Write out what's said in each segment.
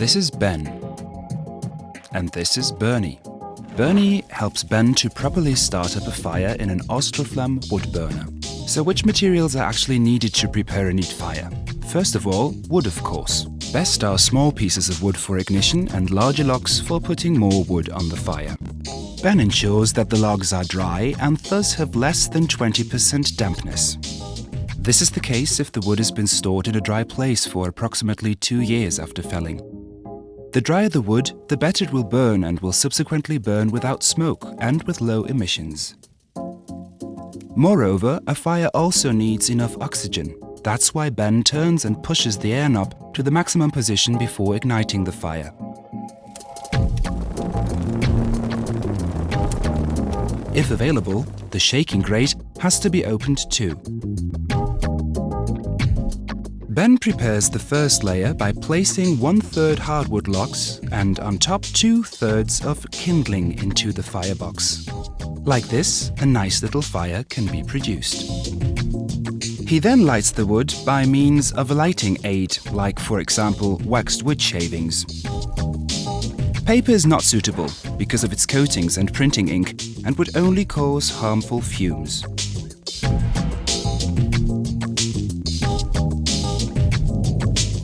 This is Ben. And this is Bernie. Bernie helps Ben to properly start up a fire in an Austroflamm wood burner. So which materials are actually needed to prepare a neat fire? First of all, wood of course. Best are small pieces of wood for ignition and larger logs for putting more wood on the fire. Ben ensures that the logs are dry and thus have less than 20% dampness. This is the case if the wood has been stored in a dry place for approximately 2 years after felling. The drier the wood, the better it will burn and will subsequently burn without smoke and with low emissions. Moreover, a fire also needs enough oxygen. That's why Ben turns and pushes the air knob to the maximum position before igniting the fire. If available, the shaking grate has to be opened too. Ben prepares the first layer by placing 1/3 hardwood logs and on top 2/3 of kindling into the firebox. Like this, a nice little fire can be produced. He then lights the wood by means of a lighting aid, like for example waxed wood shavings. Paper is not suitable because of its coatings and printing ink and would only cause harmful fumes.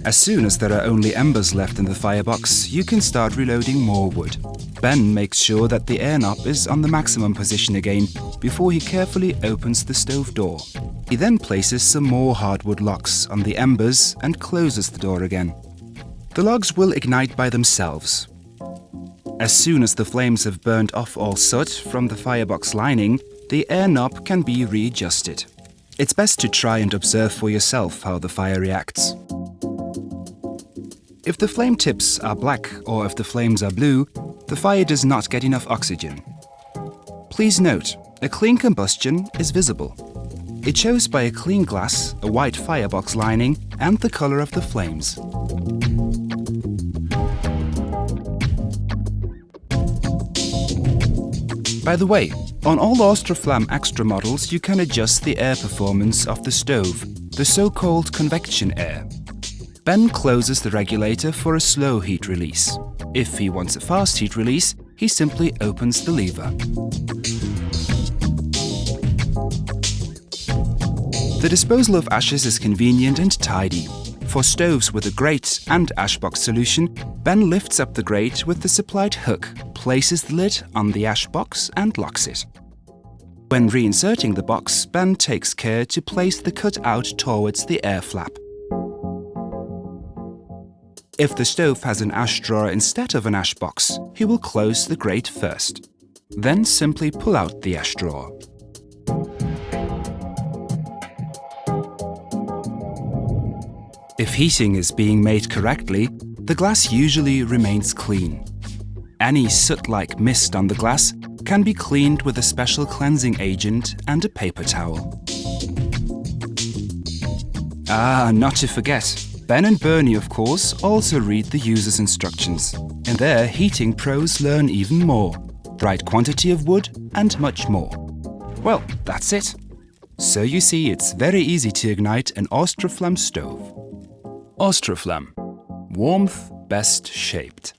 As soon as there are only embers left in the firebox, you can start reloading more wood. Ben makes sure that the air knob is on the maximum position again before he carefully opens the stove door. He then places some more hardwood logs on the embers and closes the door again. The logs will ignite by themselves. As soon as the flames have burned off all soot from the firebox lining, the air knob can be readjusted. It's best to try and observe for yourself how the fire reacts. If the flame tips are black or if the flames are blue, the fire does not get enough oxygen. Please note, a clean combustion is visible. It shows by a clean glass, a white firebox lining, and the color of the flames. By the way, on all Austroflamm Extra models you can adjust the air performance of the stove, the so-called convection air. Ben closes the regulator for a slow heat release. If he wants a fast heat release, he simply opens the lever. The disposal of ashes is convenient and tidy. For stoves with a grate and ashbox solution, Ben lifts up the grate with the supplied hook, places the lid on the ash box and locks it. When reinserting the box, Ben takes care to place the cut out towards the air flap. If the stove has an ash drawer instead of an ash box, he will close the grate first. Then simply pull out the ash drawer. If heating is being made correctly, the glass usually remains clean. Any soot-like mist on the glass can be cleaned with a special cleansing agent and a paper towel. Not to forget, Ben and Bernie, of course, also read the user's instructions. In there, heating pros learn even more. Right quantity of wood and much more. Well, that's it. So you see, it's very easy to ignite an Austroflamm stove. Austroflamm. Warmth best shaped.